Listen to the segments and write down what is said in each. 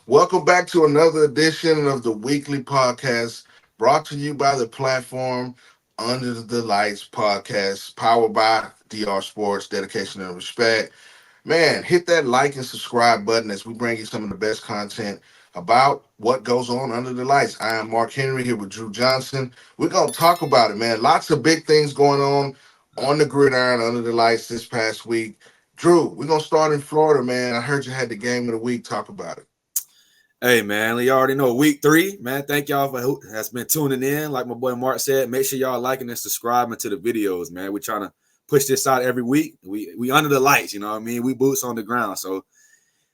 Welcome back to another edition of the weekly podcast brought to you by the platform Under the Lights podcast, powered by DR Sports, Dedication and Respect. Man, hit that like and subscribe button as we bring you some of the best content about what goes on under the lights. I am Mark Henry here with Drew Johnson. We're going to talk about it, man. Lots of big things going on the gridiron under the lights this past week. Drew, we're going to start in Florida, man. I heard you had the game of the week. Talk about it. Hey man, you already know week 3, man. Thank y'all for who has been tuning in. Like my boy Marc said, make sure y'all liking and subscribing to the videos, man. We're trying to push this out every week. We under the lights, you know what I mean? We boots on the ground. So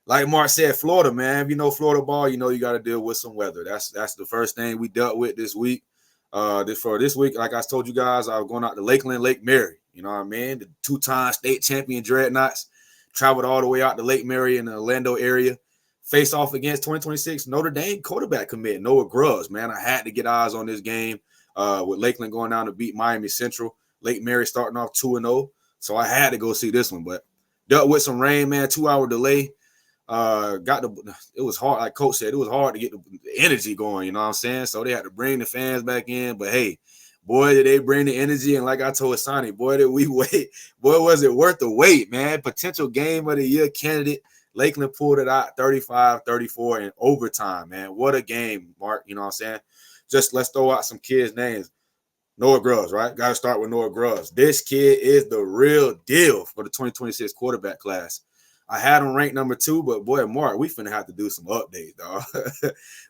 like Marc said, Florida, man. If you know Florida ball, you know you got to deal with some weather. That's the first thing we dealt with this week. For this week, like I told you guys, I was going out to Lakeland, Lake Mary. You know what I mean? The 2-time state champion Dreadnoughts traveled all the way out to Lake Mary in the Orlando area. Face off against 2026 Notre Dame quarterback commit Noah Grubbs. Man, I had to get eyes on this game with Lakeland going down to beat Miami Central. Lake Mary starting off 2-0. So I had to go see this one, but dealt with some rain, man, 2-hour delay. It was hard, like Coach said, it was hard to get the energy going, you know what I'm saying? So they had to bring the fans back in. But hey, boy, did they bring the energy. And like I told Sonny, boy, did we wait. Boy, was it worth the wait, man. Potential game of the year candidate. Lakeland pulled it out 35-34 in overtime, man. What a game, Mark. You know what I'm saying? Just let's throw out some kids' names. Noah Grubbs, right? Got to start with Noah Grubbs. This kid is the real deal for the 2026 quarterback class. I had him ranked number 2, but boy, Mark, we finna have to do some updates, dog.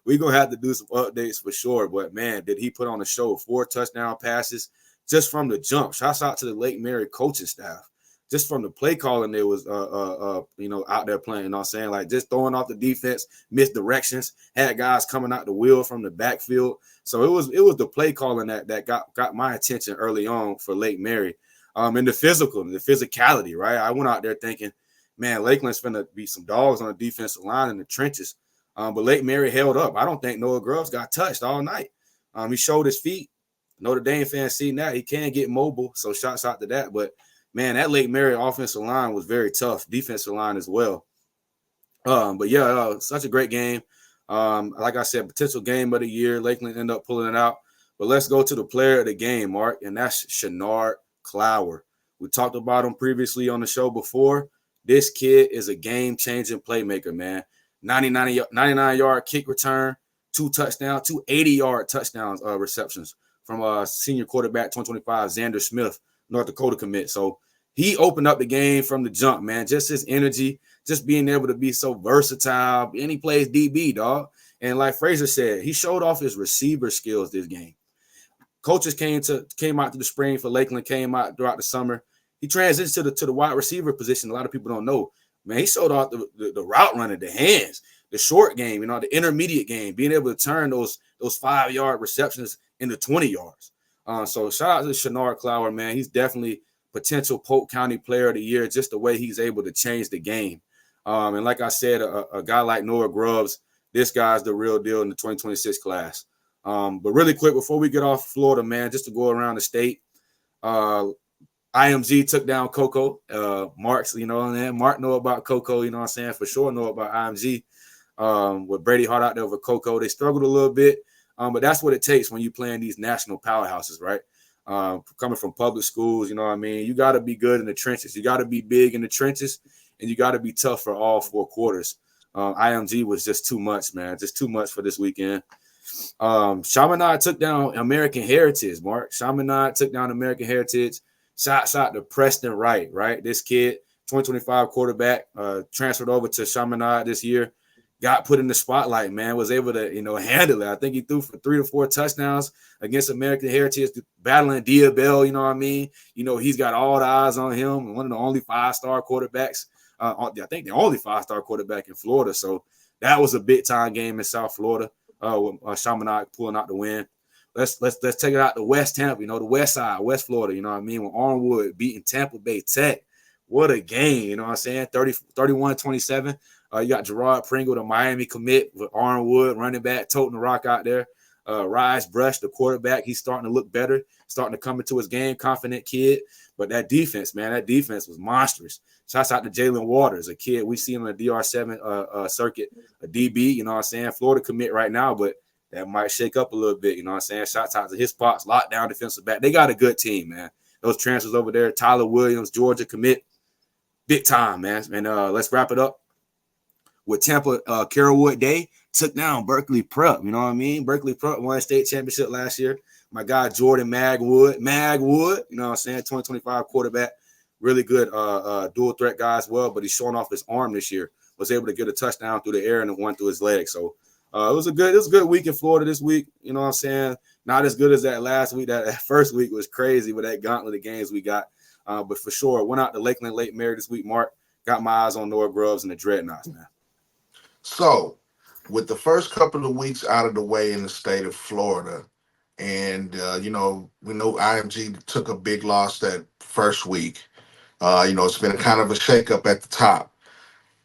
We gonna have to do some updates for sure. But man, did he put on a show? 4 touchdown passes just from the jump. Shouts out to the Lake Mary coaching staff. Just from the play calling, there was out there playing. You know what I'm saying? Like just throwing off the defense, misdirections, had guys coming out the wheel from the backfield. So it was the play calling that got my attention early on for Lake Mary. And the physicality, right? I went out there thinking, man, Lakeland's finna be some dogs on the defensive line in the trenches. But Lake Mary held up. I don't think Noah Grubbs got touched all night. He showed his feet. Notre Dame fans seen that. He can get mobile, so shots out to that. But man, that Lake Mary offensive line was very tough. Defensive line as well. But yeah, such a great game. Like I said, potential game of the year. Lakeland ended up pulling it out. But let's go to the player of the game, Mark, and that's Shenard Clower. We talked about him previously on the show before. This kid is a game-changing playmaker, man. 99-yard kick return, 2 touchdowns, 2 80-yard touchdowns receptions from senior quarterback 2025 Xander Smith, North Dakota commit. So he opened up the game from the jump, man. Just his energy, just being able to be so versatile. And he plays DB, dog. And like Fraser said, he showed off his receiver skills this game. Coaches came out to the spring for Lakeland, came out throughout the summer. He transitioned to the wide receiver position. A lot of people don't know. Man, he showed off the route running, the hands, the short game, the intermediate game, being able to turn those 5-yard receptions into 20 yards. So shout out to Shenard Clower, man. He's definitely potential Polk County Player of the Year, just the way he's able to change the game. And like I said, a guy like Noah Grubbs, this guy's the real deal in the 2026 class. But really quick, before we get off Florida, man, just to go around the state, IMG took down Coco. Marc's, Marc know about Coco, you know what I'm saying? For sure know about IMG. With Brady Hart out there over Coco. They struggled a little bit, but that's what it takes when you're playing these national powerhouses, right? Coming from public schools, you know what I mean? You got to be good in the trenches. You got to be big in the trenches, and you got to be tough for all 4 quarters. IMG was just too much, man. Just too much for this weekend. Chaminade took down American Heritage, Mark. Chaminade took down American Heritage. Shots out to Preston Wright, right? This kid, 2025 quarterback, transferred over to Chaminade this year. Got put in the spotlight, man, was able to, handle it. I think he threw for 3 to 4 touchdowns against American Heritage, battling Diabell, you know what I mean? He's got all the eyes on him, one of the only 5-star quarterbacks. I think the only 5-star quarterback in Florida. So that was a big-time game in South Florida with Chaminade pulling out the win. Let's take it out to West Tampa, the West Side, West Florida, you know what I mean? With Armwood beating Tampa Bay Tech. What a game, you know what I'm saying? 31-27. You got Gerard Pringle, the Miami commit, with Armwood running back, toting the rock out there. Rise Brush, the quarterback, he's starting to look better, starting to come into his game, confident kid. But that defense, man, that defense was monstrous. Shouts out to Jalen Waters, a kid we see on the DR7 circuit, a DB, you know what I'm saying? Florida commit right now, but that might shake up a little bit, you know what I'm saying? Shouts out to his spots, lockdown defensive back. They got a good team, man. Those transfers over there, Tyler Williams, Georgia commit, big time, man. And let's wrap it up with Tampa. Carrollwood Day took down Berkeley Prep, you know what I mean? Berkeley Prep won a state championship last year. My guy Jordan Magwood, you know what I'm saying? 2025 quarterback, really good dual threat guy as well, but he's showing off his arm this year. Was able to get a touchdown through the air and one through his leg. So it was a good week in Florida this week. You know what I'm saying? Not as good as that last week. That first week was crazy with that gauntlet of games we got. But for sure, went out to Lakeland Lake Mary this week, Marc. Got my eyes on Noah Grubbs and the Dreadnoughts, man. So, with the first couple of weeks out of the way in the state of Florida, and we know IMG took a big loss that first week. It's been kind of a shakeup at the top.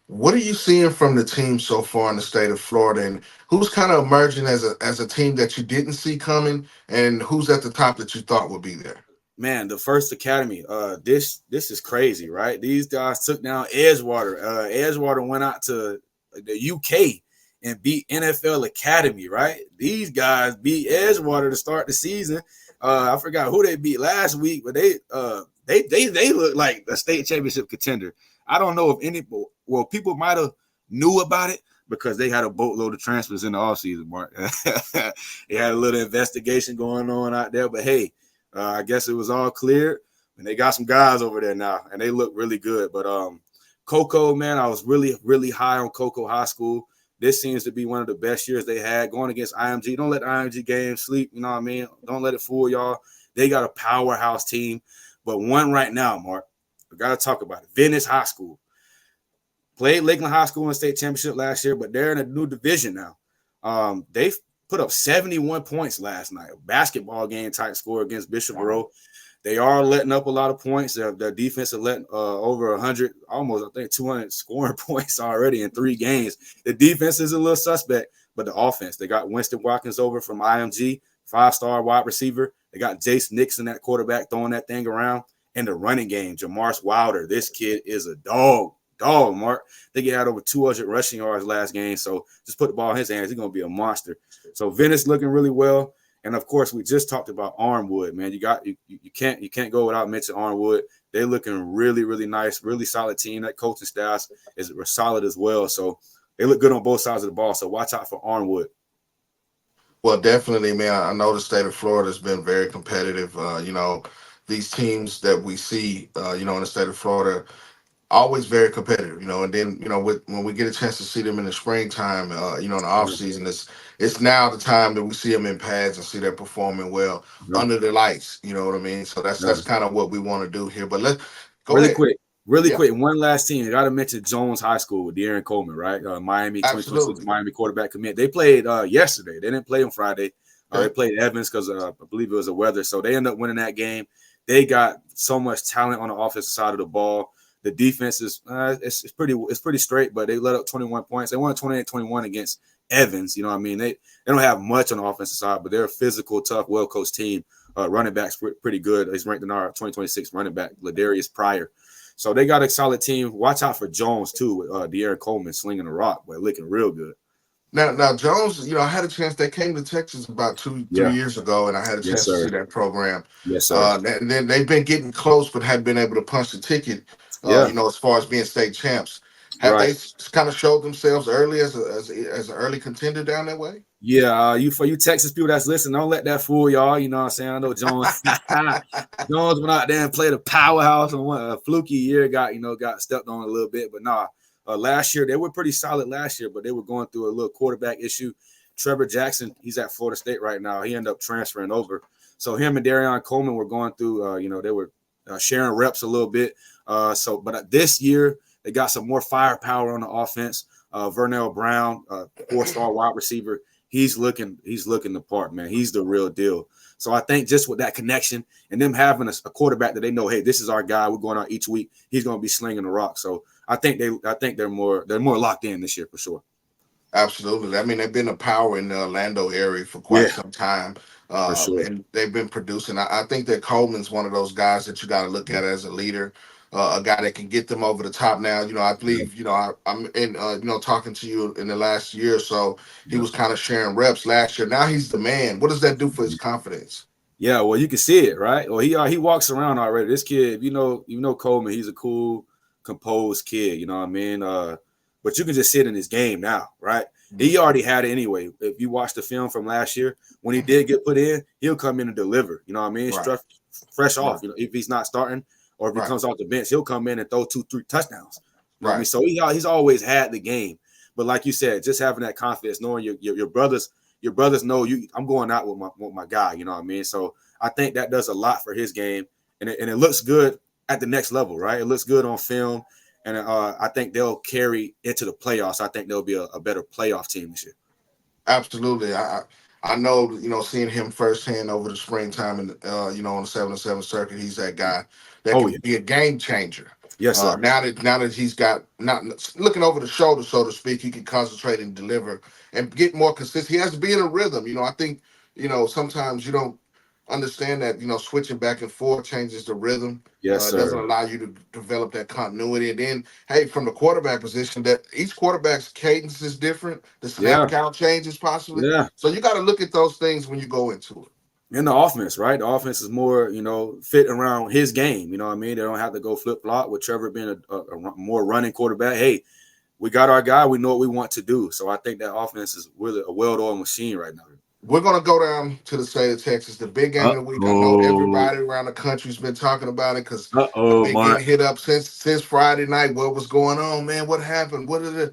What are you seeing from the team so far in the state of Florida, and who's kind of emerging as a team that you didn't see coming, and who's at the top that you thought would be there? Man, the First Academy. This is crazy, right? These guys took down Edgewater. Edgewater went out to the UK and beat NFL Academy, right? These guys beat Edgewater to start the season. I forgot who they beat last week, but they look like a state championship contender. I don't know if people might have knew about it because they had a boatload of transfers in the offseason, Marc. They had a little investigation going on out there, but hey, I guess it was all cleared, and they got some guys over there now, and they look really good. But Cocoa, man, I was really, really high on Cocoa High School. This seems to be one of the best years they had going against IMG. Don't let the IMG game sleep, you know what I mean? Don't let it fool y'all. They got a powerhouse team, but one right now, Marc, we got to talk about it. Venice High School. Played Lakeland High School in the state championship last year, but they're in a new division now. They've put up 71 points last night, a basketball game type score against Bishop Moreau. They are letting up a lot of points. Their defense is letting over 100, almost, I think, 200 scoring points already in 3 games. The defense is a little suspect, but the offense, they got Winston Watkins over from IMG, 5-star wide receiver. They got Jace Nixon, that quarterback, throwing that thing around. And the running game, Jamarce Wilder, this kid is a dog, Marc. I think he had over 200 rushing yards last game. So just put the ball in his hands. He's going to be a monster. So Venice looking really well. And of course, we just talked about Armwood, man. You can't go without mentioning Armwood. They're looking really, really nice, really solid team. That coaching staff is solid as well. So they look good on both sides of the ball. So watch out for Armwood. Well, definitely, man. I know the state of Florida has been very competitive. These teams that we see, in the state of Florida, always very competitive, and then, when we get a chance to see them in the springtime, in the off season, it's now the time that we see them in pads and see them performing well under the lights. You know what I mean? So that's kind of what we want to do here. But let's go really ahead. quick. One last team. I got to mention Jones High School with De'Aaron Coleman, right? Miami, 2026 Miami quarterback commit. They played yesterday. They didn't play on Friday. They played Evans because I believe it was the weather. So they ended up winning that game. They got so much talent on the offensive side of the ball. The defense is it's pretty straight, but they let up 21 points. They won 28-21 against Evans. You know what I mean? They don't have much on the offensive side, but they're a physical, tough, well-coached team. Running backs pretty good. He's ranked in our 2026 running back, Ladarius Pryor. So they got a solid team. Watch out for Jones, too, with De'Aaron Coleman slinging the rock, but looking real good. Now Jones, I had a chance. They came to Texas about 3 years ago, and I had a chance to see that program. Yes, sir. And then they've been getting close, but hadn't been able to punch the ticket. As far as being state champs, have they kind of showed themselves early as an early contender down that way? Yeah, for you Texas people that's listening, don't let that fool y'all. You know what I'm saying? I know Jones went out there and played a powerhouse and a fluky year, got stepped on a little bit, but nah. Last year, they were pretty solid last year, but they were going through a little quarterback issue. Trevor Jackson, he's at Florida State right now. He ended up transferring over. So him and De'Aaron Coleman were going through, they were sharing reps a little bit. But this year, they got some more firepower on the offense. Vernell Brown, 4-star wide receiver, he's looking the part, man. He's the real deal. So I think just with that connection and them having a quarterback that they know, hey, this is our guy. We're going out each week. He's going to be slinging the rock. So I think they're more locked in this year for sure. Absolutely. I mean, they've been a power in the Orlando area for quite Yeah, some time, for sure. and they've been producing. I think that Coleman's one of those guys that you got to look at as a leader, a guy that can get them over the top. Now, I Yeah, believe, I'm in, talking to you in the last year or so. He yeah. was kind of sharing reps last year. Now he's the man. What does that do for his confidence? Yeah, well, you can see it, right? Well, he walks around already. This kid, you know Coleman. He's a cool, composed kid. You know what I mean? But you can just see it in his game now, right? He already had it anyway. If you watch the film from last year, when he did get put in, he'll come in and deliver. You know what I mean? Right, Fresh off. right, You know, if he's not starting or if he right, comes off the bench, he'll come in and throw 2, 3 touchdowns. You know what I mean? right. So he's always had the game. But like you said, just having that confidence, knowing your brothers know you. I'm going out with my guy. You know what I mean? So I think that does a lot for his game, and it looks good at the next level, right? It looks good on film, and I think they'll carry into the playoffs. I think they'll be a better playoff team this year. Absolutely. I know, seeing him firsthand over the springtime and on the 7-7 circuit, he's that guy that Oh can yeah, be a game changer. yes sir. Now that he's got not looking over the shoulder, so to speak, he can concentrate and deliver and get more consistent. He has to be in a rhythm. I think, sometimes you don't understand that, switching back and forth changes the rhythm. Yes It doesn't sir. allow you to develop that continuity. And then, hey, from the quarterback position, that each quarterback's cadence is different. The snap Yeah, count changes possibly. yeah. So you got to look at those things when you go into it. In the offense, right? The offense is more, fit around his game. You know what I mean? They don't have to go flip flop with Trevor being a more running quarterback. Hey, we got our guy. We know what we want to do. So I think that offense is really a well-oiled machine right now. We're gonna go down to the state of Texas, the big game Uh of the week. I know oh. everybody around the country's been talking about it because Uh I've oh, been Marc. getting hit up since Friday night. What was going on, man? What happened? What are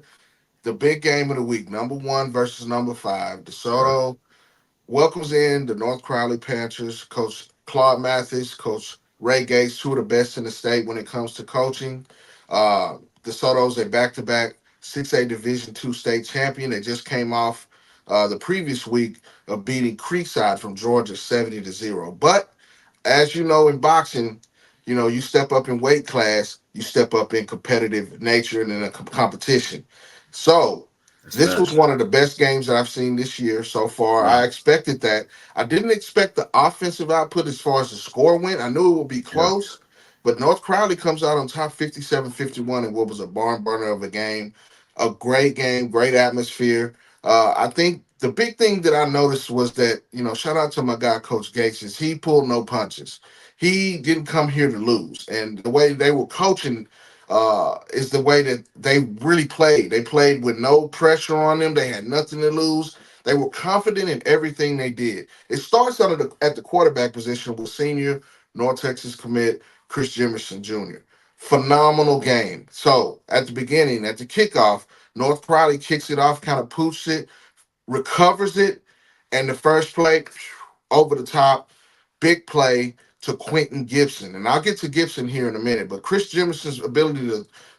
the big game of the week? Number one versus number five. Right. DeSoto welcomes in the North Crowley Panthers. Coach Claude Mathis, Coach Ray Gates, two of the best in the state when it comes to coaching. DeSoto's a back-to-back 6A Division II state champion. They just came off the previous week of beating Creekside from Georgia 70-0. But as you know, in boxing, you step up in weight class, you step up in competitive nature and in a competition. So That's this was facts. one of the best games that I've seen this year so far. Right. I expected that. I didn't expect the offensive output as far as the score went. I knew it would be Yeah. close, but North Crowley comes out on top 57-51 in what was a barn burner of a game. A great game, great atmosphere. I think the big thing that I noticed was that, shout out to my guy, Coach Gates, is he pulled no punches. He didn't come here to lose. And the way they were coaching is the way that they really played. They played with no pressure on them. They had nothing to lose. They were confident in everything they did. It starts at the quarterback position with senior North Texas commit Chris Jimerson Jr. Phenomenal game. So at the beginning, at the kickoff, North Crowley kicks it off, kind of poofs it, recovers it, and the first play over the top, big play to Quentin Gibson. And I'll get to Gibson here in a minute, but Chris Jimerson's ability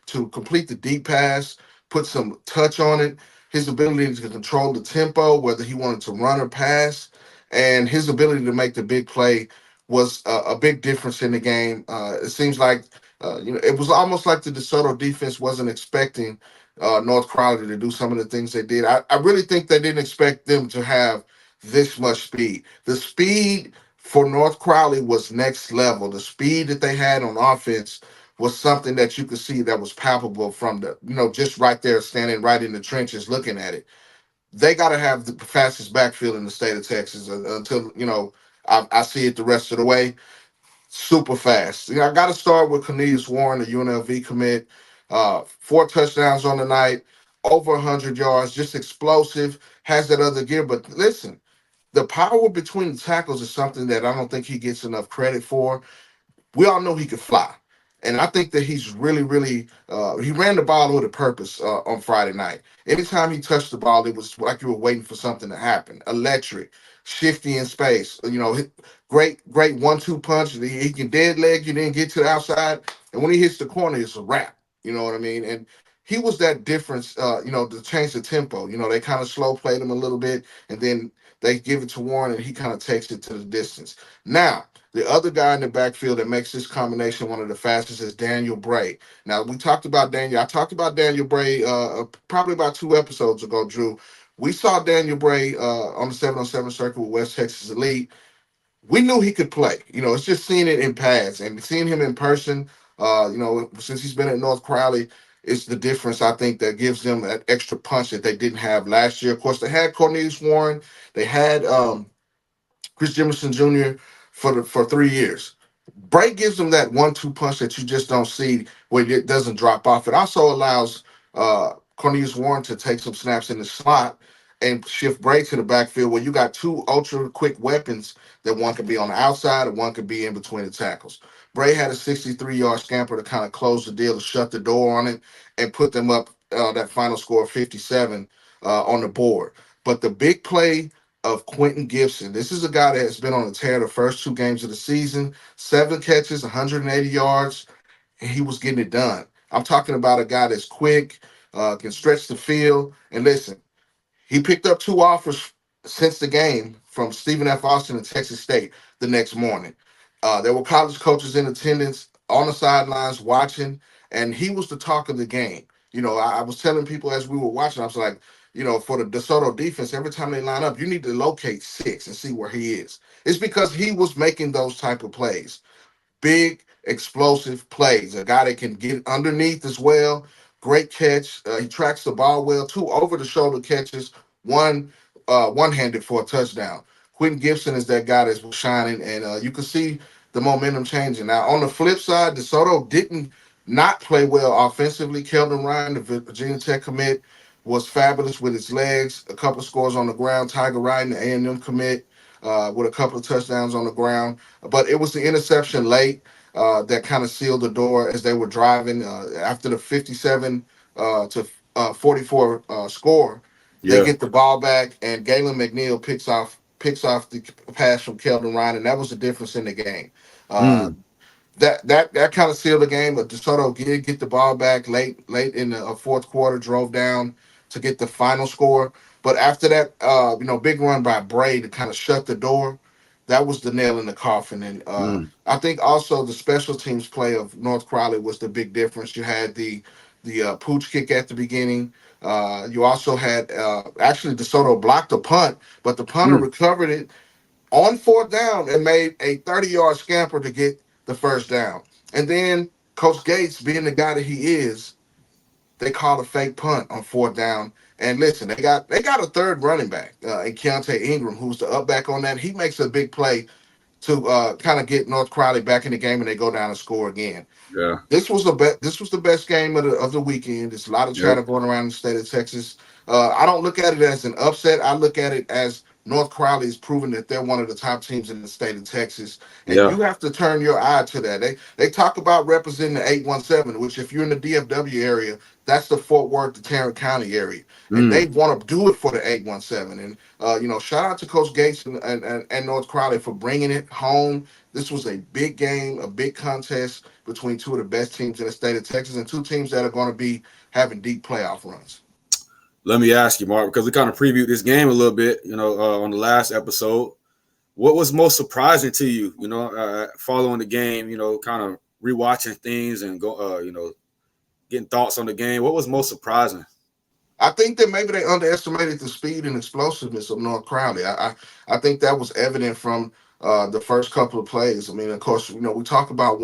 to complete the deep pass, put some touch on it, his ability to control the tempo, whether he wanted to run or pass, and his ability to make the big play was a big difference in the game. It seems like it was almost like the DeSoto defense wasn't expecting North Crowley to do some of the things they did. I really think they didn't expect them to have this much speed. The speed for North Crowley was next level. The speed that they had on offense was something that you could see that was palpable from just right there, standing right in the trenches, looking at it. They got to have the fastest backfield in the state of Texas until I see it the rest of the way. Super fast. I got to start with Cornelius Warren, the UNLV commit. 4 touchdowns on the night, over 100 yards, just explosive. Has that other gear, but listen, the power between the tackles is something that I don't think he gets enough credit for. We all know he could fly. And I think that he's really, really, he ran the ball with a purpose on Friday night. Anytime he touched the ball, it was like you were waiting for something to happen. Electric, shifty in space. Great 1-2 punch. He can dead leg you, then get to the outside. And when he hits the corner, it's a wrap. You know what I mean? And he was that difference, to change the tempo. They kind of slow played him a little bit, and then they give it to Warren, and he kind of takes it to the distance. Now, the other guy in the backfield that makes this combination one of the fastest is Daniel Bray. Now, we talked about Daniel. I talked about Daniel Bray probably about 2 episodes ago, Drew. We saw Daniel Bray on the 7-on-7 circuit with West Texas Elite. We knew he could play. It's just seeing it in pads and seeing him in person. Since he's been at North Crowley, it's the difference I think that gives them that extra punch that they didn't have last year. Of course, they had Cornelius Warren, they had Chris Jemison Jr. for 3 years. Bray gives them that 1-2 punch that you just don't see where it doesn't drop off. It also allows Cornelius Warren to take some snaps in the slot and shift Bray to the backfield where you got two ultra quick weapons that one could be on the outside and one could be in between the tackles. Bray had a 63-yard scamper to kind of close the deal, to shut the door on it, and put them up that final score of 57 on the board. But the big play of Quentin Gibson. This is a guy that has been on the tear the first 2 games of the season, 7 catches, 180 yards, and he was getting it done. I'm talking about a guy that's quick, can stretch the field. And listen, he picked up 2 offers since the game from Stephen F. Austin and Texas State the next morning. There were college coaches in attendance on the sidelines watching, and he was the talk of the game. I was telling people as we were watching, I was like, for the DeSoto defense, every time they line up, you need to locate six and see where he is. It's because he was making those type of plays, big, explosive plays. A guy that can get underneath as well. Great catch. He tracks the ball well. 2 over-the-shoulder catches. One handed for a touchdown. Quentin Gibson is that guy that's shining, and you can see the momentum changing. Now, on the flip side, DeSoto didn't not play well offensively. Keldon Ryan, the Virginia Tech commit, was fabulous with his legs. A couple of scores on the ground. Tiger Wright, the A&M commit, with a couple of touchdowns on the ground. But it was the interception late that kind of sealed the door as they were driving after the 57 to 44 score. They Yeah. get the ball back, and Galen McNeil picks off the pass from Keldon Ryan, and that was the difference in the game. Uh, Mm, that kind of sealed the game. But DeSoto did get the ball back late in the fourth quarter, drove down to get the final score. But after that, big run by Bray to kind of shut the door. That was the nail in the coffin. And mm, I think also the special teams play of North Crowley was the big difference. You had the pooch kick at the beginning. You also had actually DeSoto blocked a punt, but the punter mm. recovered it on fourth down and made a 30-yard scamper to get the first down. And then Coach Gates, being the guy that he is, they called a fake punt on fourth down. And listen, they got a third running back in Keontae Ingram, who's the up back on that. He makes a big play to kind of get North Crowley back in the game, and they go down and score again. Yeah. This was the best game of the weekend. There's a lot of Yep. chatter going around the state of Texas. I don't look at it as an upset. I look at it as North Crowley is proving that they're one of the top teams in the state of Texas, and Yeah. you have to turn your eye to that. They talk about representing the 817, which if you're in the DFW area, that's the Fort Worth to Tarrant County area, and Mm. they want to do it for the 817. And shout out to Coach Gates and North Crowley for bringing it home. This was a big game, a big contest between two of the best teams in the state of Texas and two teams that are going to be having deep playoff runs. Let me ask you, Mark, because we kind of previewed this game a little bit, on the last episode. What was most surprising to you, following the game, kind of rewatching things and getting thoughts on the game? What was most surprising? I think that maybe they underestimated the speed and explosiveness of North Crowley. I think that was evident from the first couple of plays. I mean, of course, we talk about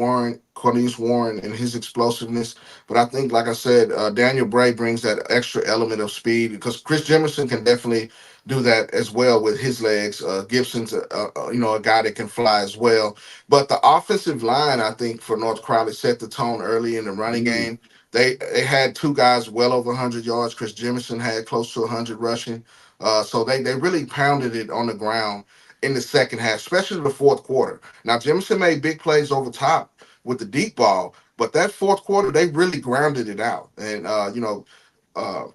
Cornelius Warren, and his explosiveness, but I think, like I said, Daniel Bray brings that extra element of speed because Chris Jemison can definitely do that as well with his legs. Gibson's a guy that can fly as well. But the offensive line, I think, for North Crowley set the tone early in the running Mm, game. They had two guys well over 100 yards. Chris Jemison had close to 100 rushing. So they really pounded it on the ground in the second half, especially the fourth quarter. Now, Jemison made big plays over top with the deep ball, but that fourth quarter, they really grounded it out. And,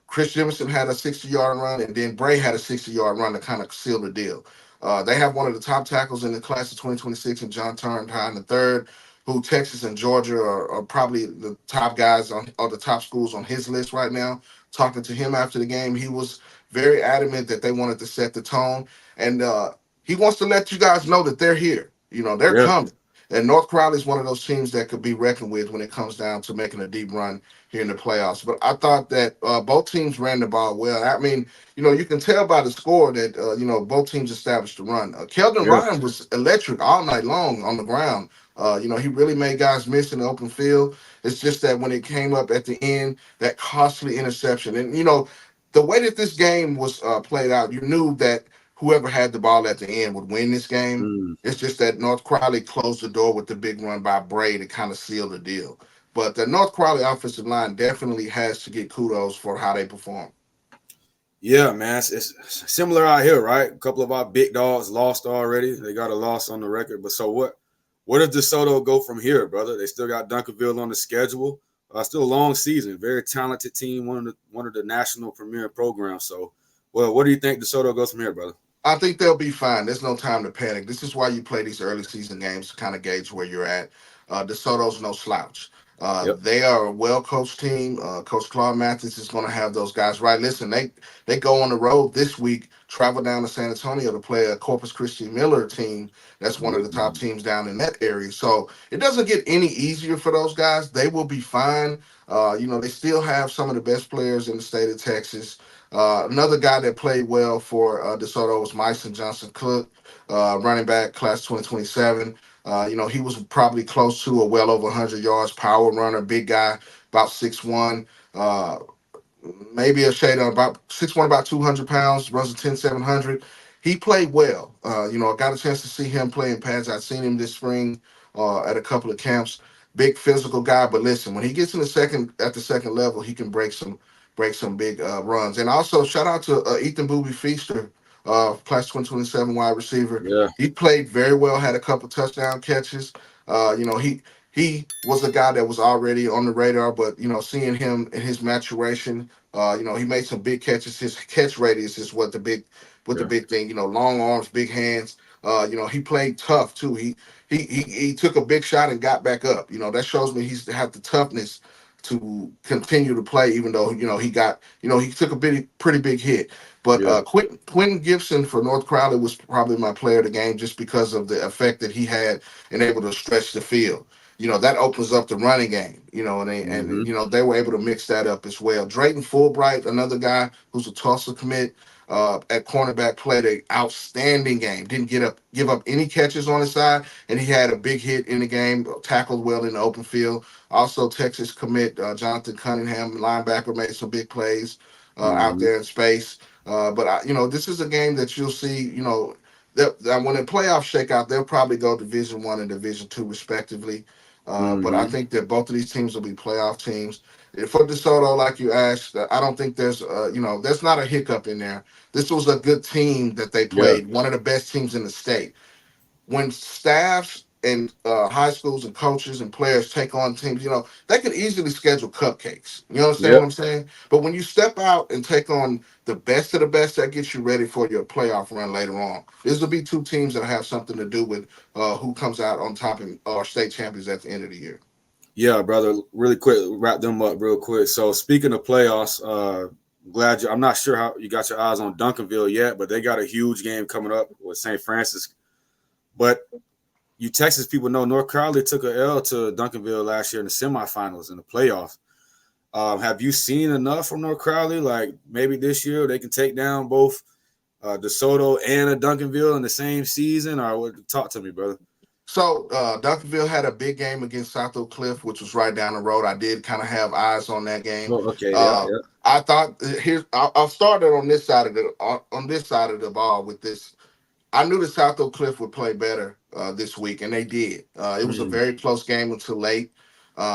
Chris Jemison had a 60-yard run, and then Bray had a 60-yard run to kind of seal the deal. They have one of the top tackles in the class of 2026 in John Turntine the third. who Texas and Georgia are probably the top guys on or the top schools on his list right now. Talking to him after the game, he was very adamant that they wanted to set the tone, and he wants to let you guys know that they're here. They're Yeah, coming. And North Crowley is one of those teams that could be reckoned with when it comes down to making a deep run here in the playoffs. But I thought that both teams ran the ball well. I mean, you can tell by the score that both teams established the run. Keldon yeah, Ryan was electric all night long on the ground. He really made guys miss in the open field. It's just that when it came up at the end, that costly interception, and the way that this game was played out, you knew that whoever had the ball at the end would win this game. mm. It's just that North Crowley closed the door with the big run by Bray to kind of seal the deal. But the North Crowley offensive line definitely has to get kudos for how they perform. Yeah, man. It's similar out here, right? A couple of our big dogs lost already. They got a loss on the record. But so what? Where does DeSoto go from here, brother? They still got Duncanville on the schedule. Still a long season. Very talented team. One of the national premier programs. So, well, what do you think DeSoto goes from here, brother? I think they'll be fine. There's no time to panic. This is why you play these early season games to kind of gauge where you're at. DeSoto's no slouch. Yep. They are a well coached team. Coach Claude Mathis is going to have those guys right. Listen, they go on the road this week, travel down to San Antonio to play a Corpus Christi Miller team. That's one of the top Mm-hmm. teams down in that area. So it doesn't get any easier for those guys. They will be fine. They still have some of the best players in the state of Texas. Another guy that played well for DeSoto was Myson Johnson Cook, running back, class 2027. He was probably close to a well over 100 yards, power runner, big guy, about 6'1". Maybe a shade of about 6'1", about 200 pounds, runs a 10,700. He played well. I got a chance to see him play in pads. I'd seen him this spring at a couple of camps. Big physical guy, but listen, when he gets in the second level, he can break some big runs. And also shout out to Ethan Booby Feaster, class 2027 wide receiver. Yeah. He played very well, had a couple touchdown catches. He was a guy that was already on the radar, but seeing him in his maturation, he made some big catches. His catch radius is what the Yeah. big thing. Long arms, big hands. He played tough too. He took a big shot and got back up. That shows me he's had the toughness to continue to play, even though he took a pretty big hit. But Yeah. Quentin Gibson for North Crowley was probably my player of the game just because of the effect that he had and able to stretch the field. That opens up the running game. Mm-hmm. They were able to mix that up as well. Drayton Fulbright, another guy who's a Tulsa commit at cornerback, played an outstanding game. Didn't give up any catches on his side, and he had a big hit in the game. Tackled well in the open field. Also, Texas commit Jonathan Cunningham, linebacker, made some big plays out Mm-hmm. there in space. This is a game that you'll see. That when the playoffs shake out, they'll probably go Division I and Division II respectively. But I Mm-hmm. think that both of these teams will be playoff teams. For DeSoto, like you asked, I don't think there's not a hiccup in there. This was a good team that they Yeah. played, one of the best teams in the state. When staffs and high schools and coaches and players take on teams, they could easily schedule cupcakes. You understand what Yep. I'm saying? But when you step out and take on the best of the best, that gets you ready for your playoff run later on. These will be two teams that have something to do with who comes out on top and are state champions at the end of the year. Yeah, brother. Really quick, wrap them up real quick. So speaking of playoffs, glad I'm not sure how you got your eyes on Duncanville yet, but they got a huge game coming up with St. Francis. But you Texas people know North Crowley took a L to Duncanville last year in the semifinals in the playoffs. Have you seen enough from North Crowley? Like maybe this year they can take down both DeSoto and a Duncanville in the same season, or what? Talk to me, brother. So Duncanville had a big game against South Oak Cliff, which was right down the road. I did kind of have eyes on that game. Oh, okay, yeah, Uh, yeah. I thought I'll start it on this side of the ball with this. I knew the South Oak Cliff would play better this week, and they did. It was a Mm, very close game until late.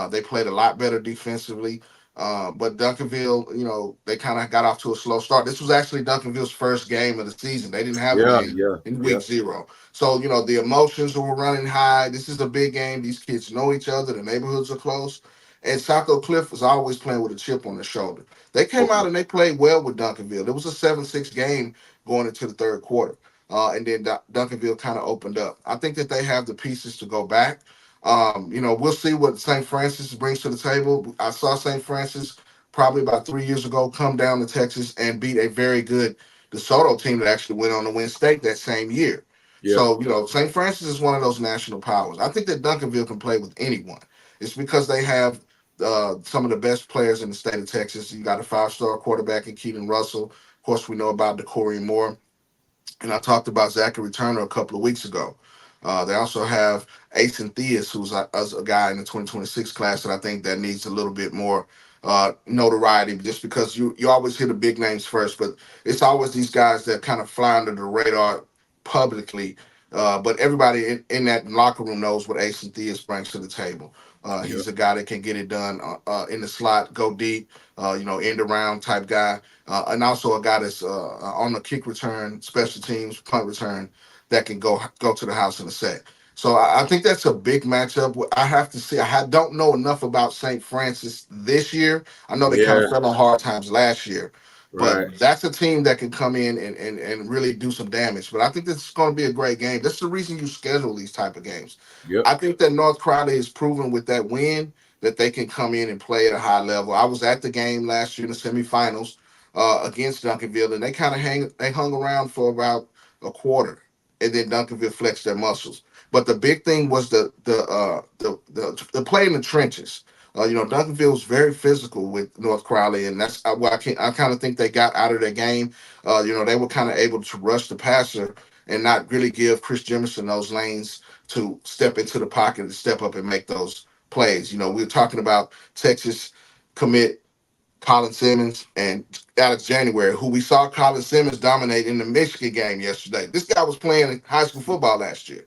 They played a lot better defensively. But Duncanville, they kind of got off to a slow start. This was actually Duncanville's first game of the season. They didn't have a yeah, game yeah, in yeah. week 0. So, the emotions were running high. This is a big game. These kids know each other. The neighborhoods are close. And South Oak Cliff was always playing with a chip on their shoulder. They came Okay. out and they played well with Duncanville. It was a 7-6 game going into the third quarter. And then Duncanville kind of opened up. I think that they have the pieces to go back. We'll see what St. Francis brings to the table. I saw St. Francis probably about 3 years ago come down to Texas and beat a very good DeSoto team that actually went on to win state that same year. Yeah. So, St. Francis is one of those national powers. I think that Duncanville can play with anyone. It's because they have some of the best players in the state of Texas. You got a five-star quarterback in Keaton Russell. Of course, we know about DeCorey Moore. And I talked about Zachary Turner a couple of weeks ago. They also have Ace and Theus, who's a guy in the 2026 class that I think that needs a little bit more notoriety, just because you always hear the big names first, but it's always these guys that kind of fly under the radar publicly. But everybody in that locker room knows what Ace and Theus brings to the table. Yeah. He's a guy that can get it done in the slot, go deep, end around type guy, and also a guy that's on the kick return, special teams, punt return that can go to the house in a sec. So I think that's a big matchup. I have to see. Don't know enough about St. Francis this year. I know they kind of Yeah. fell on hard times last year, Right. but that's a team that can come in and really do some damage. But I think this is going to be a great game. That's the reason you schedule these type of games. Yep. I think that North Crowley has proven with that win that they can come in and play at a high level. I was at the game last year in the semifinals against Duncanville, and they hung around for about a quarter, and then Duncanville flexed their muscles. But the big thing was the play in the trenches. Duncanville was very physical with North Crowley, and that's what I kind of think they got out of their game. They were kind of able to rush the passer and not really give Chris Jemison those lanes to step into the pocket and step up and make those plays. We were talking about Texas commit Colin Simmons and Alex January, who we saw Colin Simmons dominate in the Michigan game yesterday. This guy was playing high school football last year.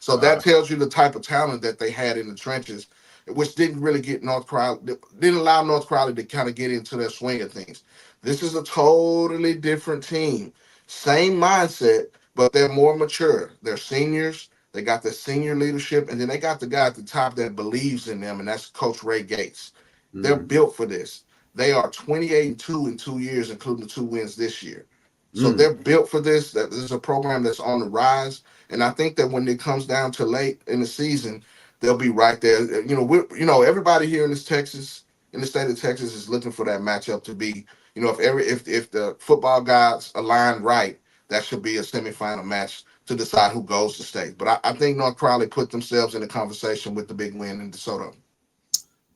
So that Wow. tells you the type of talent that they had in the trenches, which didn't really get North Crowley, didn't allow North Crowley to kind of get into their swing of things. This is a totally different team. Same mindset, but they're more mature. They're seniors. They got the senior leadership, and then they got the guy at the top that believes in them, and that's Coach Ray Gates. They're Mm. built for this. They are 28-2 in 2 years, including the two wins this year. So Mm. they're built for this. That this is a program that's on the rise, and I think that when it comes down to late in the season, they'll be right there. Everybody here in in the state of Texas, is looking for that matchup to be. If the football gods align right, that should be a semifinal match to decide who goes to state. But I think North Crowley put themselves in the conversation with the big win in DeSoto.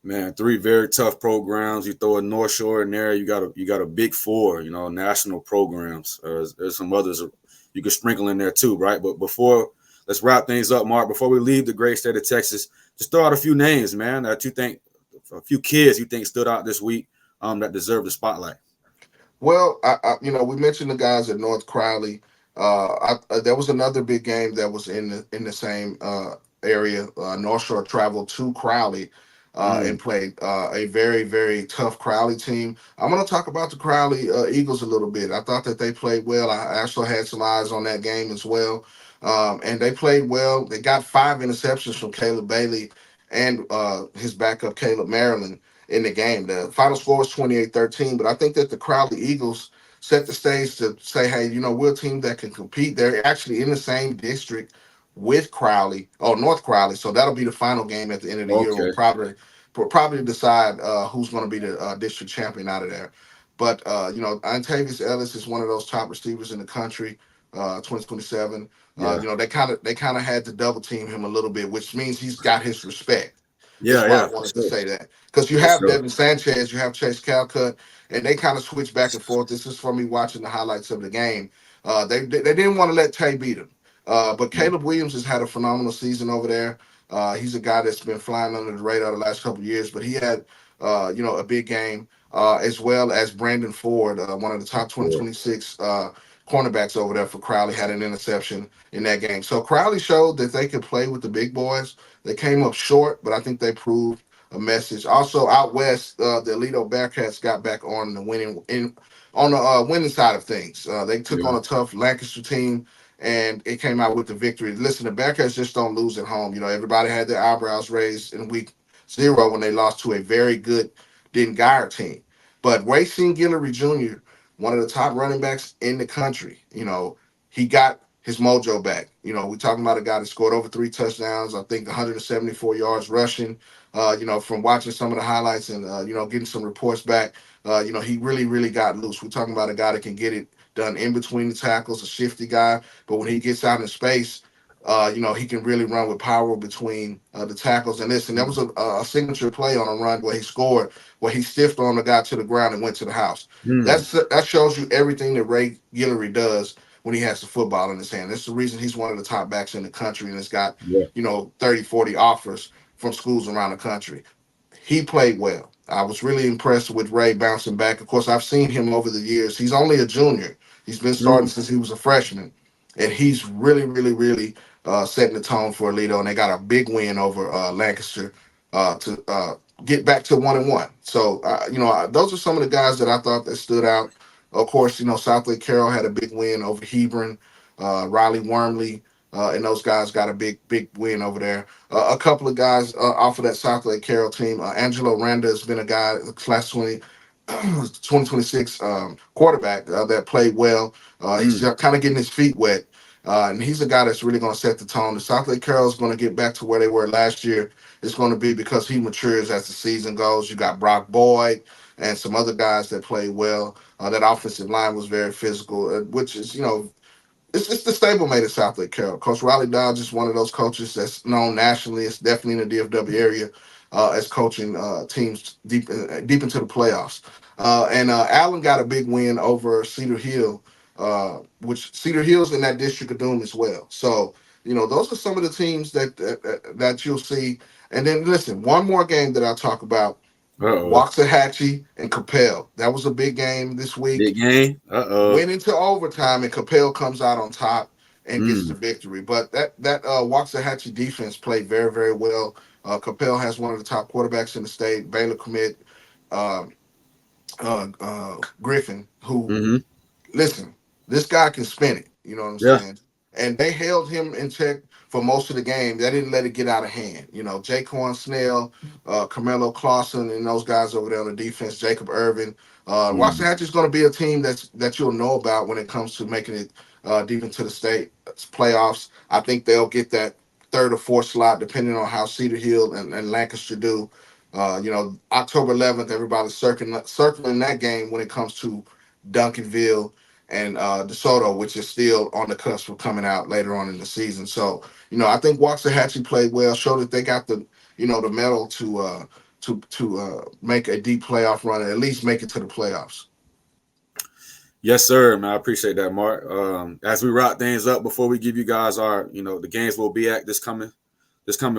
Man, three very tough programs. You throw a North Shore in there, you got a big four, national programs. There's some others you can sprinkle in there too, right? But let's wrap things up, Marc. Before we leave the great state of Texas, just throw out a few names, man, that you think, a few kids you think stood out this week, that deserve the spotlight. Well, we mentioned the guys at North Crowley. There was another big game that was in the same area. North Shore traveled to Crowley and Mm. played a very, very tough Crowley team. I'm going to talk about the Crowley Eagles a little bit. I thought that they played well. I also had some eyes on that game as well, and they played well. They got 5 interceptions from Caleb Bailey and his backup Caleb Maryland in the game. The final score was 28-13, but I think that the Crowley Eagles set the stage to say, hey, we're a team that can compete. They're actually in the same district with Crowley, North Crowley. So that'll be the final game at the end of the year. Okay. We'll probably decide who's going to be the district champion out of there. But, Antavius Ellis is one of those top receivers in the country, 2027. Yeah. They kind of had to double team him a little bit, which means he's got his respect. Is Yeah, why I yeah, for wanted to sure. say that. Because you For have sure. Devin Sanchez, you have Chase Calcutt, and they kind of switch back and forth. This is for me watching the highlights of the game. They didn't want to let Tay beat him. But Mm. Caleb Williams has had a phenomenal season over there. He's a guy that's been flying under the radar the last couple of years, but he had, a big game, as well as Brandon Ford, one of the top Boy. 2026 cornerbacks over there for Crowley, had an interception in that game. So Crowley showed that they could play with the big boys. They came up short, but I think they proved a message. Also, out west, the Alito Bearcats got back on the winning side of things. They took Yeah. on a tough Lancaster team, and it came out with the victory. Listen, the Bearcats just don't lose at home. Everybody had their eyebrows raised in week 0 when they lost to a very good Den Geyer team. But Racine Guillory Jr., one of the top running backs in the country, he got his mojo back. We talking about a guy that scored over 3 touchdowns, I think 174 yards rushing. From watching some of the highlights and getting some reports back, he really, really got loose. We're talking about a guy that can get it done in between the tackles, a shifty guy, but when he gets out in space, he can really run with power between the tackles. And listen, there was a signature play on a run where he scored, where he stiffed on the guy to the ground and went to the house. Mm. That shows you everything that Ray Guillory does when he has the football in his hand. That's the reason he's one of the top backs in the country and has got, Yeah. 30, 40 offers from schools around the country. He played well. I was really impressed with Ray bouncing back. Of course, I've seen him over the years. He's only a junior. He's been starting Mm. since he was a freshman, and he's really, really, really setting the tone for Alito. And they got a big win over Lancaster to get back to 1-1. So, those are some of the guys that I thought that stood out. Of course, South Lake Carroll had a big win over Hebron, Riley Wormley, and those guys got a big, big win over there. A couple of guys off of that South Lake Carroll team. Angelo Randa has been a guy, class 2026 quarterback that played well. He's Mm. kind of getting his feet wet. And he's a guy that's really going to set the tone. The South Lake Carroll is going to get back to where they were last year. It's going to be because he matures as the season goes. You got Brock Boyd and some other guys that played well. That offensive line was very physical, which is, it's the stablemate of South Lake Carroll. Coach Riley Dodge is one of those coaches that's known nationally. It's definitely in the DFW area as coaching teams deep into the playoffs. And Allen got a big win over Cedar Hill, which Cedar Hill's in that district of doom as well. So those are some of the teams that you'll see. And then listen, one more game that I'll talk about. Uh-oh. Waxahachie and Capel. That was a big game this week. Big game. Uh-oh. Went into overtime, and Capel comes out on top and gets the Mm. victory. But that Waxahachie defense played very, very well. Capel has one of the top quarterbacks in the state, Baylor commit uh, Griffin, who, Mm-hmm. listen, this guy can spin it. You know what I'm Yeah. saying? And they held him in check for most of the game. They didn't let it get out of hand. Jaquan Snell, Carmelo Clausen, and those guys over there on the defense, Jacob Irvin. Mm. Waxahachie is going to be a team that you'll know about when it comes to making it deep into the state playoffs. I think they'll get that third or fourth slot, depending on how Cedar Hill and Lancaster do. October 11th, everybody's circling that game when it comes to Duncanville and DeSoto, which is still on the cusp of coming out later on in the season. So, I think Waxahachie played well, showed that they got the metal to make a deep playoff run and at least make it to the playoffs. Yes, sir, man. I appreciate that, Mark. As we wrap things up, before we give you guys our, the games we'll be at this coming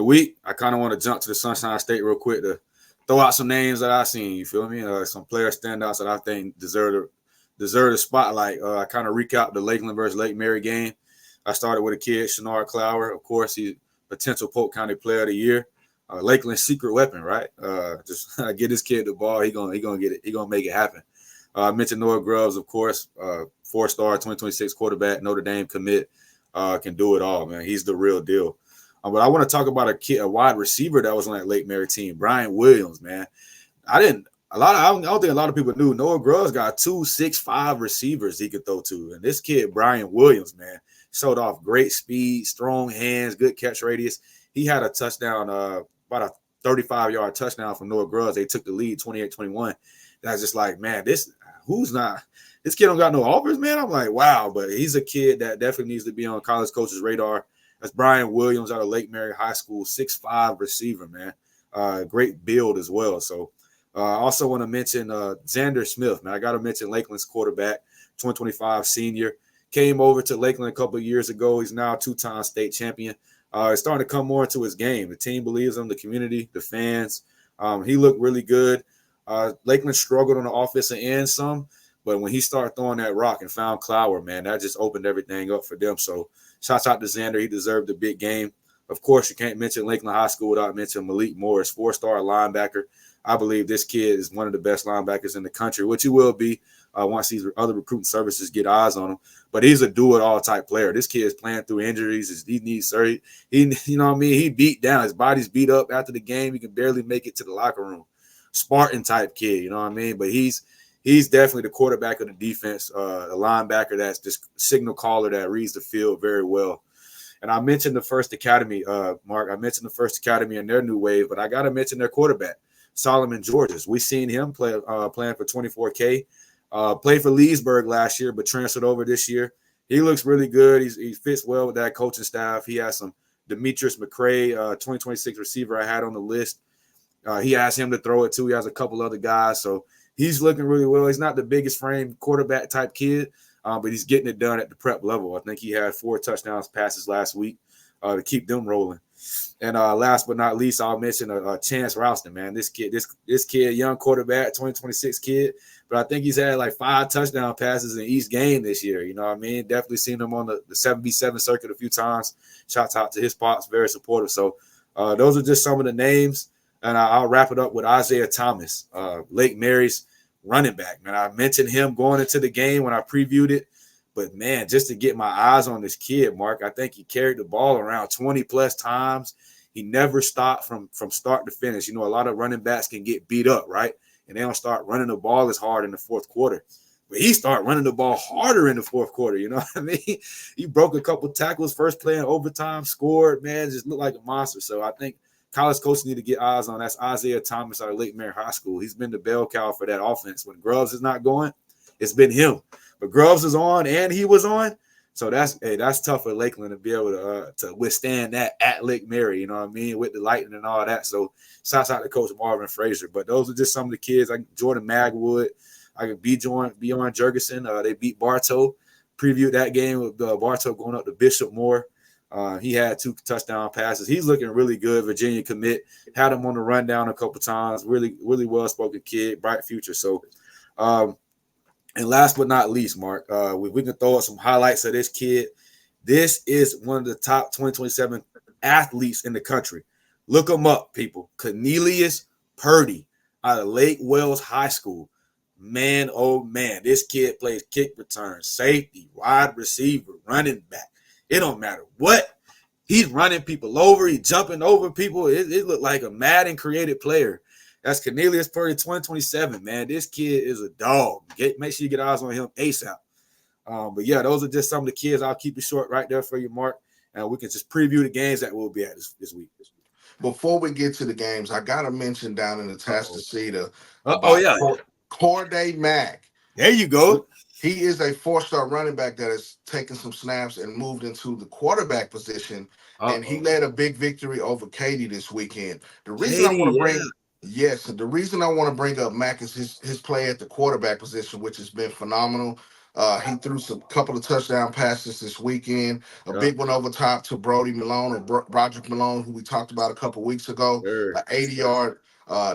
week, I kind of want to jump to the Sunshine State real quick to throw out some names that I've seen. You feel me? Some player standouts that I think deserve the spotlight. I kind of recap the Lakeland versus Lake Mary game. I started with a kid, Shenard Clower. Of course, he's potential Polk County Player of the Year. Lakeland's secret weapon, right? Just get this kid the ball. He gonna get it. He gonna make it happen. I mentioned Noah Grubbs, of course, 4-star 2026 quarterback, Notre Dame commit, can do it all, man. He's the real deal. But I want to talk about a wide receiver that was on that Lake Mary team, Brian Williams, man. I don't think a lot of people knew Noah Grubbs got 2 6'5" receivers he could throw to. And this kid, Brian Williams, man, showed off great speed, strong hands, good catch radius. He had a touchdown, about a 35-yard touchdown from Noah Grubbs. They took the lead 28-21. That's just like, man, this kid don't got no offers, man. I'm like, wow, but he's a kid that definitely needs to be on college coaches' radar. That's Brian Williams out of Lake Mary High School, 6'5" receiver, man. Great build as well. So I also want to mention Xander Smith, man. I got to mention Lakeland's quarterback, 2025 senior. Came over to Lakeland a couple of years ago. He's now a 2-time state champion. It's starting to come more into his game. The team believes him, the community, the fans. He looked really good. Lakeland struggled on the offensive end some, but when he started throwing that rock and found Clower, man, that just opened everything up for them. So shouts out to Xander. He deserved a big game. Of course, you can't mention Lakeland High School without mentioning Malik Morris, 4-star linebacker. I believe this kid is one of the best linebackers in the country, which he will be once these other recruiting services get eyes on him. But he's a do-it-all type player. This kid is playing through injuries. He needs surgery. You know what I mean? He beat down. His body's beat up after the game. He can barely make it to the locker room. Spartan type kid, you know what I mean? But he's he's definitely the quarterback of the defense, a linebacker that's just signal caller that reads the field very well. And I mentioned the First Academy, Mark. I mentioned the First Academy and their new wave, but I got to mention their quarterback, Solomon Georges. We seen him playing for 24K. Played for Leesburg last year, but transferred over this year. He looks really good. He fits well with that coaching staff. He has some Demetrius McCray, 2026 receiver I had on the list. He asked him to throw it too. He has a couple other guys, so he's looking really well. He's not the biggest frame quarterback type kid, but he's getting it done at the prep level. I think he had 4 touchdowns passes last week to keep them rolling. And last but not least, I'll mention Chance Ralston, man. This kid, young quarterback, 2026 kid, but I think he's had like 5 touchdown passes in each game this year. You know what I mean? Definitely seen him on the 7v7 circuit a few times. Shouts out to his pops, very supportive. So those are just some of the names. And I'll wrap it up with Isaiah Thomas, Lake Mary's running back. Man, I mentioned him going into the game when I previewed it. But, man, just to get my eyes on this kid, Mark, I think he carried the ball around 20-plus times. He never stopped from start to finish. You know, a lot of running backs can get beat up, right? And they don't start running the ball as hard in the fourth quarter. But he started running the ball harder in the fourth quarter, you know what I mean? He broke a couple tackles, first play in overtime, scored, man, just looked like a monster. So I think college coaches need to get eyes on. That's Isaiah Thomas out of Lake Mary High School. He's been the bell cow for that offense. When Grubbs is not going, it's been him. But Grubbs is on and he was on. So that's tough for Lakeland to be able to withstand that at Lake Mary, you know what I mean, with the Lightning and all that. So shouts out to Coach Marvin Frazier. But those are just some of the kids like Jordan Magwood. I could Bjorn Jurgensen. They beat Bartow. Previewed that game with Bartow going up to Bishop Moore. He had 2 touchdown passes. He's looking really good. Virginia commit. Had him on the rundown a couple times. Really, really well-spoken kid. Bright future. So, and last but not least, Mark, we can throw out some highlights of this kid. This is one of the top 2027 athletes in the country. Look him up, people. Cornelius Purdy out of Lake Wells High School. Man, oh, man, this kid plays kick return, safety, wide receiver, running back. It don't matter what. He's running people over. He's jumping over people. It looked like a Madden created player. That's Cornelius Purdy, 2027, man. This kid is a dog. Make sure you get eyes on him ASAP. But, yeah, those are just some of the kids. I'll keep it short right there for you, Mark. And we can just preview the games that we'll be at this week. Before we get to the games, I got to mention down in the Tastasita Corday Mack. There you go. He is a 4-star running back that has taken some snaps and moved into the quarterback position, and he led a big victory over Katy this weekend. The reason I want to bring up Mack is his play at the quarterback position, which has been phenomenal. He threw some couple of touchdown passes this weekend. A big one over top to Brody Malone or Broderick Malone, who we talked about a couple weeks ago. An 80-yard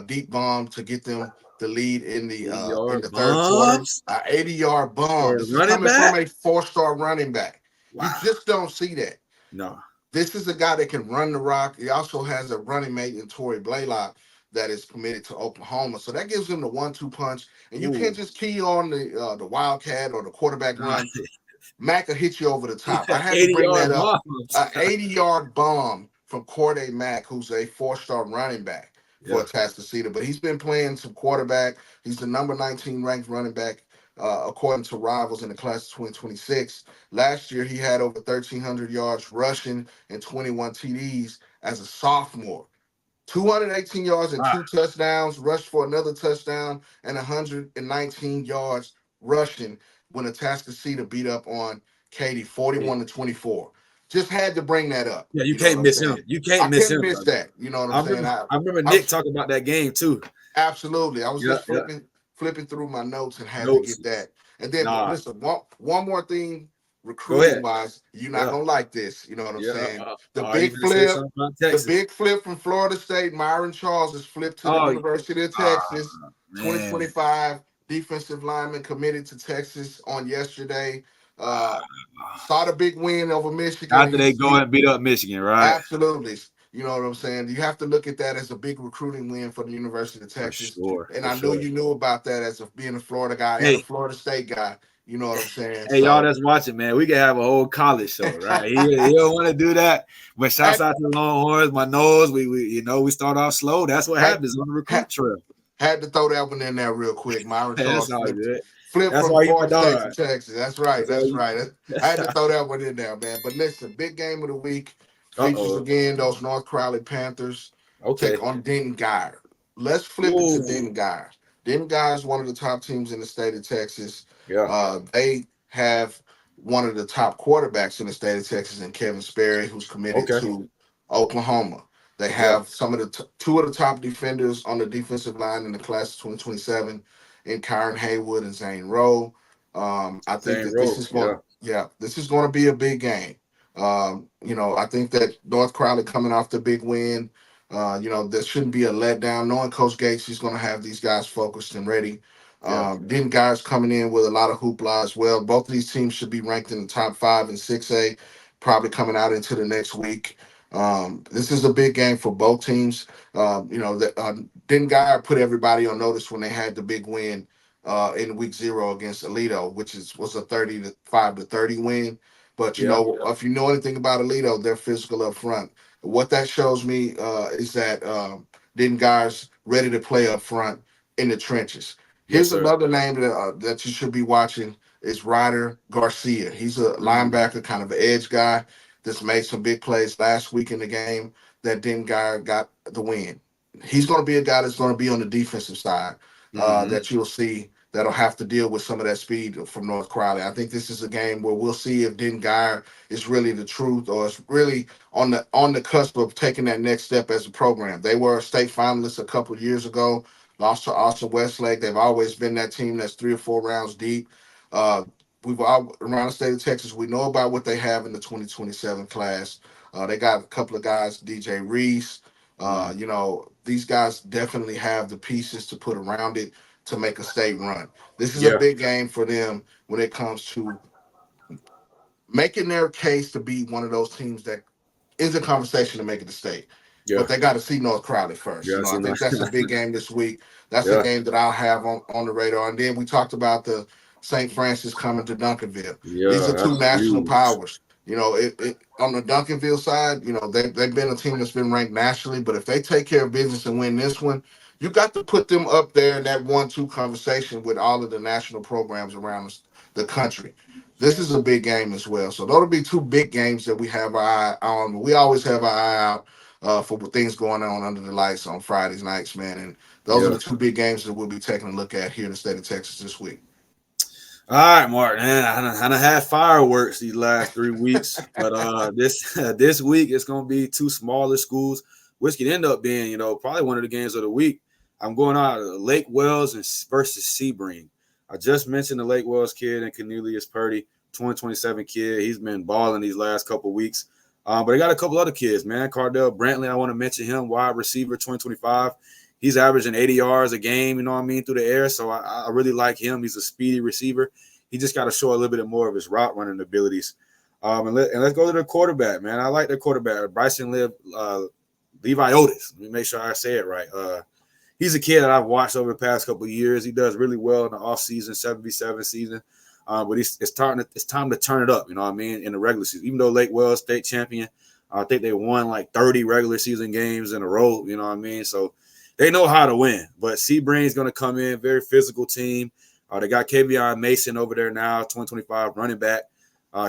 deep bomb to get them the lead in the third quarter. An 80-yard bomb. This is coming from a 4-star running back. Wow. You just don't see that. No. This is a guy that can run the rock. He also has a running mate in Torrey Blaylock that is committed to Oklahoma. So that gives him the 1-2 punch. And you can't just key on the Wildcat or the quarterback run. Mack will hit you over the top. I had to bring that up. An 80-yard bomb from Corday Mack, who's a 4-star running back for Tastasita. But he's been playing some quarterback. He's the number 19 ranked running back, according to Rivals in the class of 2026. Last year, he had over 1,300 yards rushing and 21 TDs as a sophomore. 218 yards and 2 touchdowns, rushed for another touchdown, and 119 yards rushing when Tastasita beat up on Katy 41-24. Just had to bring that up. Yeah, you can't miss him. You can't miss him. Miss that. You know what I'm saying? I remember Nick talking about that game too. Absolutely. I was just flipping through my notes and had to get that. And then listen, one more thing, recruiting wise, you're not gonna like this. You know what I'm saying? The big flip from Florida State. Myron Charles is flipped to the University of Texas. 2025 defensive lineman committed to Texas on yesterday. Saw the big win over Michigan. After they go and beat up Michigan, right? Absolutely. You know what I'm saying? You have to look at that as a big recruiting win for the University of Texas. I know you knew about that as being a Florida guy and a Florida State guy. You know what I'm saying? Hey, y'all that's watching, man, we can have a whole college show, right? You don't want to do that. But shouts out to the Longhorns, my nose. We start off slow. That's what happens on the recruit trail. Had to throw that one in there real quick. Myron That's Charles all good. flipped That's from why you my Florida State to dog. Texas. That's right. That's all That's you. right. I had to throw that one in there, man. But listen, big game of the week features Uh-oh. again those North Crowley Panthers take Okay. on Denton Guyer. Let's flip it to Ooh. Denton Guyer. Denton Guyer is one of the top teams in the state of Texas. Yeah. They have one of the top quarterbacks in the state of Texas in Kevin Sperry, who's committed Okay. to Oklahoma. They Yeah. have some of the two of the top defenders on the defensive line in the class of 2027 in Kyron Haywood and Zane Rowe. I think Same that this road. is going, Yeah. yeah, this is going to be a big game. I think that North Crowley coming off the big win, there shouldn't be a letdown. Knowing Coach Gates, he's going to have these guys focused and ready. Yeah. Then guys coming in with a lot of hoopla as well. Both of these teams should be ranked in the top 5 and 6A, probably coming out into the next week. This is a big game for both teams. Then Guy put everybody on notice when they had the big win in week 0 against Alito, which was a 35-30 win. But Yeah. if you know anything about Alito, they're physical up front. What that shows me is that Denton Guy's ready to play up front in the trenches. Yes, Here's sir. another name that you should be watching is Ryder Garcia. He's a Mm. linebacker, kind of an edge guy that's made some big plays last week in the game that Denton Guy got the win. He's going to be a guy that's going to be on the defensive side Mm-hmm. that you'll see that'll have to deal with some of that speed from North Crowley. I think this is a game where we'll see if Denton Guy is really the truth or is really on the cusp of taking that next step as a program. They were a state finalist a couple of years ago, lost to Austin Westlake. They've always been that team that's 3 or 4 rounds deep. Uh, we've all around the state of Texas. We know about what they have in the 2027 class. They got a couple of guys, DJ Reese. Mm. These guys definitely have the pieces to put around it to make a state run. This is a Yeah. big game for them when it comes to making their case to be one of those teams that is a conversation to make it a state. But Yeah. they got to see North Crowley first. Yeah. I See, no. think that's a big game this week. That's a Yeah. game that I'll have on the radar. And then we talked about the St. Francis coming to Duncanville. These Yeah. are two That's national huge. powers. On the Duncanville side, they've been a team that's been ranked nationally. But if they take care of business and win this one, you got to put them up there in that 1-2 conversation with all of the national programs around the country. This is a big game as well. So that'll be two big games that we have our eye on. We always have our eye out for things going on under the lights on Fridays nights, man. And those are Yeah. the two big games that we'll be taking a look at here in the state of Texas this week. All right, Mark. Man, I done had fireworks these last 3 weeks, but this week it's gonna be two smaller schools, which could end up being probably one of the games of the week. I'm going out Lake Wells versus Sebring. I just mentioned the Lake Wells kid and Cornelius Purdy, 2027 kid. He's been balling these last couple weeks. But I got a couple other kids, man. Cardell Brantley, I want to mention him, wide receiver, 2025. He's averaging 80 yards a game, you know what I mean, through the air. So I really like him. He's a speedy receiver. He just got to show a little bit more of his route running abilities. Let's go to the quarterback, man. I like the quarterback, Levi Otis. Let me make sure I say it right. He's a kid that I've watched over the past couple of years. He does really well in the offseason, 77 season. But it's time to turn it up, you know what I mean, in the regular season. Even though Lake Wells state champion, I think they won like 30 regular season games in a row, you know what I mean? So they know how to win. But Sebring's going to come in, very physical team. They got Kavion Mason over there now, 2025 running back.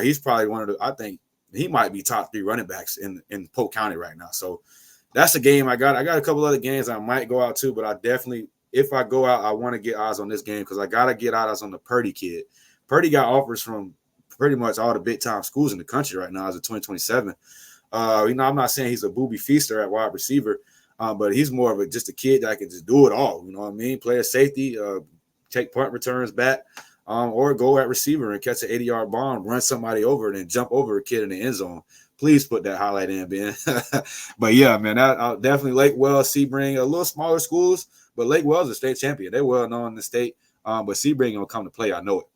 He's probably I think he might be top 3 running backs in Polk County right now. So that's a game I got. I got a couple other games I might go out to, but I definitely, if I go out, I want to get eyes on this game because I got to get eyes on the Purdy kid. Purdy got offers from pretty much all the big time schools in the country right now as a 2027. I'm not saying he's a booby feaster at wide receiver, but he's more of just a kid that can just do it all. You know what I mean? Play a safety, take punt returns back, or go at receiver and catch an 80-yard bomb, run somebody over, and then jump over a kid in the end zone. Please put that highlight in, Ben. But yeah, man, definitely Lake Wells, Sebring, a little smaller schools, but Lake Wells is a state champion. They're well known in the state, but Sebring will come to play. I know it.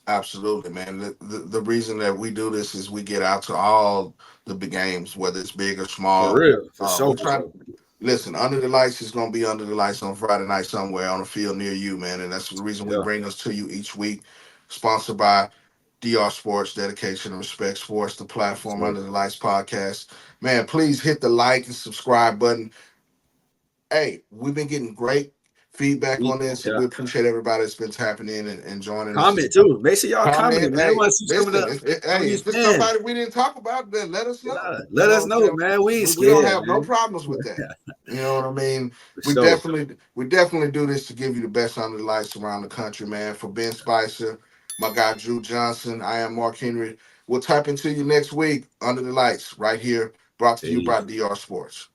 Absolutely, man. The reason that we do this is we get out to all the big games, whether it's big or For small. real, for We sure, for try sure. listen, under the lights is going to be under the lights on Friday night somewhere on a field near you, man. And that's the reason we Yeah, bring us to you each week. Sponsored by DR Sports, Dedication and Respect Sports, the platform so Under the Lights podcast. Man, please hit the like and subscribe button. hey, we've been getting great feedback on this, and Yeah. we appreciate everybody that's been tapping in and joining us. Comment too. Make sure y'all Comment. commenting, man. I Hey, want to see some of listen. the Hey, these if it's fans. somebody we didn't talk about, then let us know. Yeah, You let know us what I'm know, saying? man. We ain't We don't scared, have no man. problems with that. You know what I mean? For We sure. definitely do this to give you the best under the lights around the country, man. For Ben Spicer, my guy Drew Johnson, I am Mark Henry. We'll tap into you next week under the lights right here, brought to you by Peace. DR Sports.